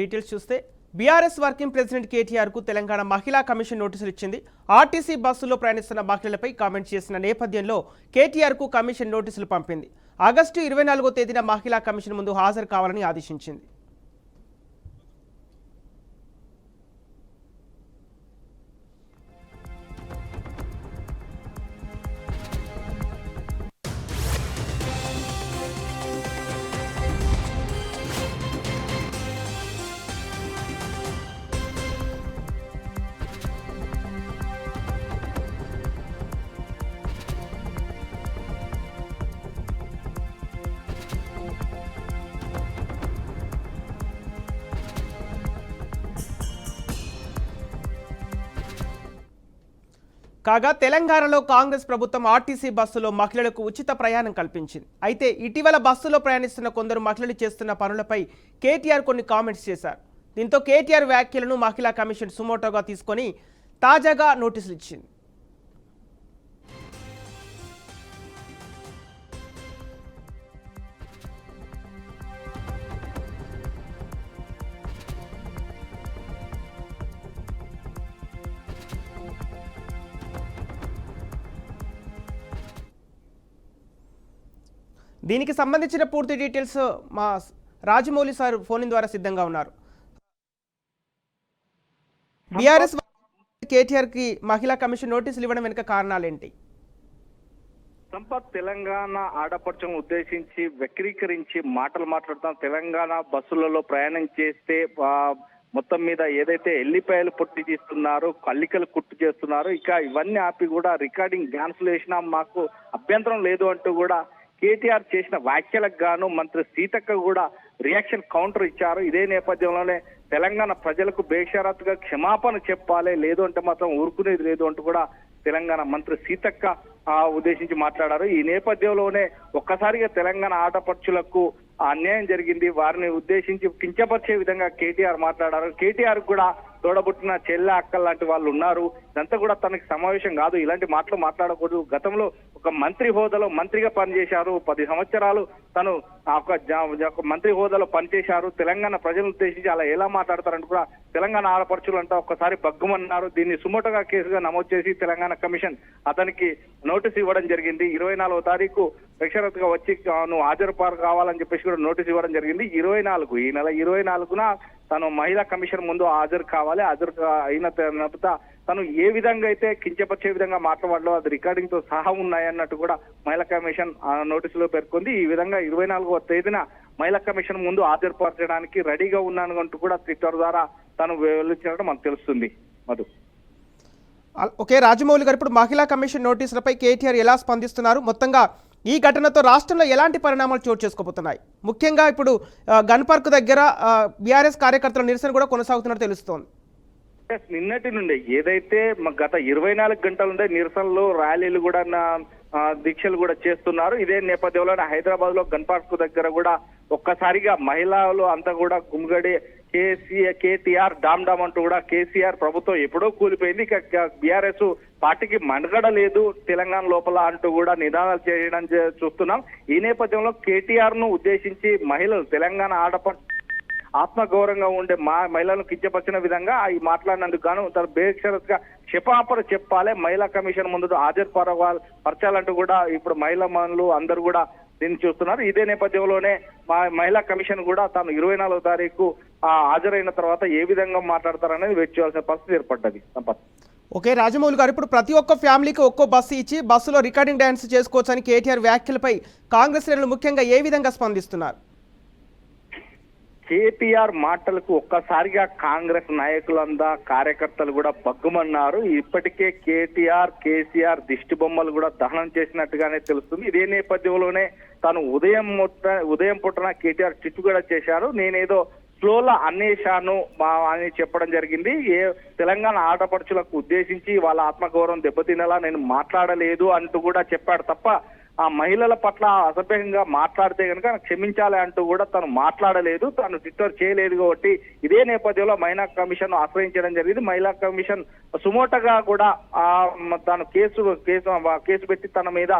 Details చూస్తే BRS working president KTR కు తెలంగాణ మహిళా కమిషన్ నోటీసులు ఇచ్చింది. ఆర్టీసీ బస్సులో ప్రయాణిస్తున్న మహిళలపై కామెంట్ చేసిన నేపథ్యంలో కేటీఆర్ కు కమిషన్ నోటీసులు పంపింది. ఆగస్టు 24వ తేదీన మహిళా కమిషన్ ముందు హాజరు కావాలని ఆదేశించింది. కాగా తెలంగాణలో కాంగ్రెస్ ప్రభుత్వం ఆర్టీసీ బస్సులో మహిళలకు ఉచిత ప్రయాణం కల్పించింది. అయితే ఇటీవల బస్సులో ప్రయాణిస్తున్న కొందరు మహిళలు చేస్తున్న పనులపై కేటీఆర్ కొన్ని కామెంట్స్ చేశారు. దీంతో కేటీఆర్ వ్యాఖ్యలను మహిళా కమిషన్ సుమోటోగా తీసుకొని తాజాగా నోటీసులు ఇచ్చింది. దీనికి సంబంధించిన పూర్తి డీటెయిల్స్ మా రాజమౌళి సార్ ఫోన్ ద్వారా సిద్ధంగా ఉన్నారు. బీఆర్ఎస్ కేటీఆర్ కి మహిళా కమిషన్ నోటీసులు ఇవ్వడం వెనుక కారణాలేంటి? సంపత్ తెలంగాణ ఆడపడుచును ఉద్దేశించి వక్రీకరించి మాటలు మాట్లాడుతాం. తెలంగాణ బస్సులలో ప్రయాణం చేస్తే మొత్తం మీద ఏదైతే ఎల్లిపాయలు పొట్టి తీస్తున్నారో, కల్లికలు కుట్టు చేస్తున్నారో, ఇక ఇవన్నీ ఆపి కూడా రికార్డింగ్ డాన్సులు వేసినా మాకు అభ్యంతరం లేదు అంటూ కూడా కేటీఆర్ చేసిన వ్యాఖ్యలకు గాను మంత్రి సీతక్క కూడా రియాక్షన్ కౌంటర్ ఇచ్చారు. ఇదే నేపథ్యంలోనే తెలంగాణ ప్రజలకు బేషరతుగా క్షమాపణ చెప్పాలి, లేదు అంటే మాత్రం ఊరుకునేది లేదు అంటూ కూడా తెలంగాణ మంత్రి సీతక్క ఉద్దేశించి మాట్లాడారు. ఈ నేపథ్యంలోనే ఒక్కసారిగా తెలంగాణ ఆడపడుచులకు అన్యాయం జరిగింది, వారిని ఉద్దేశించి కించపరిచే విధంగా కేటీఆర్ మాట్లాడారు. కేటీఆర్ కూడా తోడబుట్టిన చెల్లె అక్క లాంటి వాళ్ళు ఉన్నారు, ఇదంతా కూడా తనకి సమావేశం కాదు, ఇలాంటి మాటలు మాట్లాడకూడదు. గతంలో ఒక మంత్రి హోదాలో మంత్రిగా పనిచేశారు, 10 సంవత్సరాలు తను ఒక మంత్రి హోదాలో పనిచేశారు. తెలంగాణ ప్రజలను ఉద్దేశించి అలా ఎలా మాట్లాడతారంటూ కూడా తెలంగాణ ఆడపడుచులు అంతా ఒక్కసారి బగ్గుమన్నారు. దీన్ని సుమోటోగా కేసుగా నమోదు చేసి తెలంగాణ కమిషన్ అతనికి నోటీసు ఇవ్వడం జరిగింది. 24వ తారీఖు బేషరతుగా వచ్చి నువ్వు హాజరు కావాలని చెప్పేసి కూడా నోటీసు ఇవ్వడం జరిగింది. ఈ నెల 24న తను మహిళా కమిషన్ ముందు హాజరు కావాలి. హాజరు అయిన తర్వాత తను ఏ విధంగా అయితే కించపరిచే విధంగా మాట్లాడలో అది రికార్డింగ్ తో సహా ఉన్నాయన్నట్టు కూడా మహిళా కమిషన్ నోటీసులో పేర్కొంది. ఈ విధంగా 24వ తేదీన మహిళా కమిషన్ ముందు హాజరుపరచడానికి రెడీగా ఉన్నాను అంటూ కూడా ట్విట్టర్ ద్వారా తను వెల్లడించినట్టు మనకు తెలుస్తుంది. మధు. ఓకే రాజమౌళి గారు, ఇప్పుడు మహిళా కమిషన్ నోటీసులపై కేటీఆర్ ఎలా స్పందిస్తున్నారు? మొత్తంగా ఈ ఘటనతో రాష్ట్రంలో ఎలాంటి పరిణామాలు చోటు చేసుకోబోతున్నాయి? ముఖ్యంగా ఇప్పుడు గన్ పార్క్ దగ్గర బీఆర్ఎస్ కార్యకర్తల నిరసన కూడా కొనసాగుతున్నట్టు తెలుస్తోంది. నిన్నటి నుండి ఏదైతే గత 24 గంటల నుండి నిరసనలు, ర్యాలీలు కూడా దీక్షలు కూడా చేస్తున్నారు. ఇదే నేపథ్యంలో హైదరాబాద్ లో గన్ పార్క్ దగ్గర కూడా ఒక్కసారిగా మహిళలు అంతా కూడా గుమిగడి కేటీఆర్ డామ్ డామ్ అంటూ కూడా కేసీఆర్ ప్రభుత్వం ఎప్పుడో కూలిపోయింది, ఇక బీఆర్ఎస్ పార్టీకి మనుగడ లేదు తెలంగాణ లోపల అంటూ కూడా నినాదాలు చేయడం చూస్తున్నాం. ఈ నేపథ్యంలో కేటీఆర్ ను ఉద్దేశించి మహిళలు తెలంగాణ ఆడపడు ఆత్మగౌరవంగా ఉండే మహిళలను కించపరిచిన విధంగా ఈ మాట్లాడినందుకు గాను తను బేషరతుగా క్షమాపణ చెప్పాలి, మహిళా కమిషన్ ముందు పరచాలంటూ కూడా ఇప్పుడు మహిళా మనులు అందరూ కూడా దీన్ని చూస్తున్నారు. ఇదే నేపథ్యంలోనే మహిళా కమిషన్ కూడా తాను 24వ తారీఖు హాజరైన తర్వాత ఏ విధంగా మాట్లాడతారనేది వెయిట్ చేయాల్సిన పరిస్థితి ఏర్పడ్డది. సంపత్. ఓకే రాజమౌళి గారు, ఇప్పుడు ప్రతి ఒక్క ఫ్యామిలీకి ఒక్కో బస్సు ఇచ్చి బస్సులో రికార్డింగ్ డాన్స్ చేసుకోవచ్చని కేటీఆర్ వ్యాఖ్యలపై కాంగ్రెస్ శ్రేణులు ముఖ్యంగా ఏ విధంగా స్పందిస్తున్నారు? కేటీఆర్ మాటలకు ఒక్కసారిగా కాంగ్రెస్ నాయకులందా కార్యకర్తలు కూడా బగ్గుమన్నారు. ఇప్పటికే కేటీఆర్, కేసీఆర్ దిష్టి బొమ్మలు కూడా దహనం చేసినట్టుగానే తెలుస్తుంది. ఇదే నేపథ్యంలోనే తాను ఉదయం పుట్టిన కేటీఆర్ ట్వీట్ కూడా చేశారు. నేనేదో స్లోలా అన్నేశాను అని చెప్పడం జరిగింది. తెలంగాణ ఆడపడుచులకు ఉద్దేశించి వాళ్ళ ఆత్మగౌరవం దెబ్బతినేలా నేను మాట్లాడలేదు అంటూ కూడా చెప్పాడు తప్ప ఆ మహిళల పట్ల అసభ్యంగా మాట్లాడితే కనుక క్షమించాలి అంటూ కూడా తను మాట్లాడలేదు, తను ట్విట్టర్ చేయలేదు. కాబట్టి ఇదే నేపథ్యంలో మహిళా కమిషన్ ఆశ్రయించడం జరిగింది. మహిళా కమిషన్ సుమోటగా కూడా తాను కేసు పెట్టి తన మీద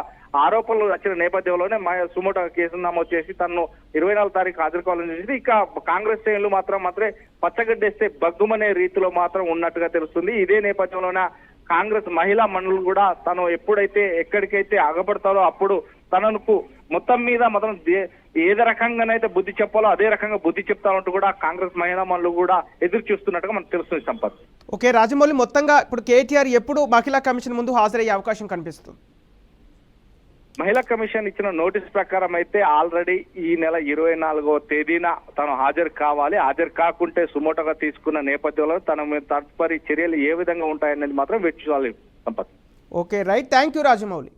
ఆరోపణలు వచ్చిన నేపథ్యంలోనే సుమోటో కేసు నమోదు చేసి తనను 24 తారీఖు హాజరుకోవాలని చేసింది. ఇక కాంగ్రెస్ శ్రేణులు మాత్రమే పచ్చగడ్డేస్తే బగ్గుమనే రీతిలో మాత్రం ఉన్నట్టుగా తెలుస్తుంది. ఇదే నేపథ్యంలోనే కాంగ్రెస్ మహిళా మండలి కూడా తను ఎప్పుడైతే ఎక్కడికైతే అగపడతారో అప్పుడు తనకు మొత్తం మీద మాత్రం ఏదే రకంగానైతే బుద్ధి చెప్పాలో అదే రకంగా బుద్ధి చెప్తానంటూ కూడా కాంగ్రెస్ మహిళా మండలి కూడా ఎదురు చూస్తున్నట్టుగా మనకు తెలుస్తుంది సంపత్. ఓకే రాజమౌళి, మొత్తంగా ఇప్పుడు కేటీఆర్ ఎప్పుడు మహిళా కమిషన్ ముందు హాజరయ్యే అవకాశం కనిపిస్తుంది? మహిళా కమిషన్ ఇచ్చిన నోటీస్ ప్రకారం అయితే ఆల్రెడీ ఈ నెల 24వ తేదీన తను హాజరు కావాలి. హాజరు కాకుంటే సుమోటోగా తీసుకున్న నేపథ్యంలో తన మీద తదుపరి చర్యలు ఏ విధంగా ఉంటాయనేది మాత్రం వేచి చూడాలి Sampath. Okay right, thank you Rajamouli.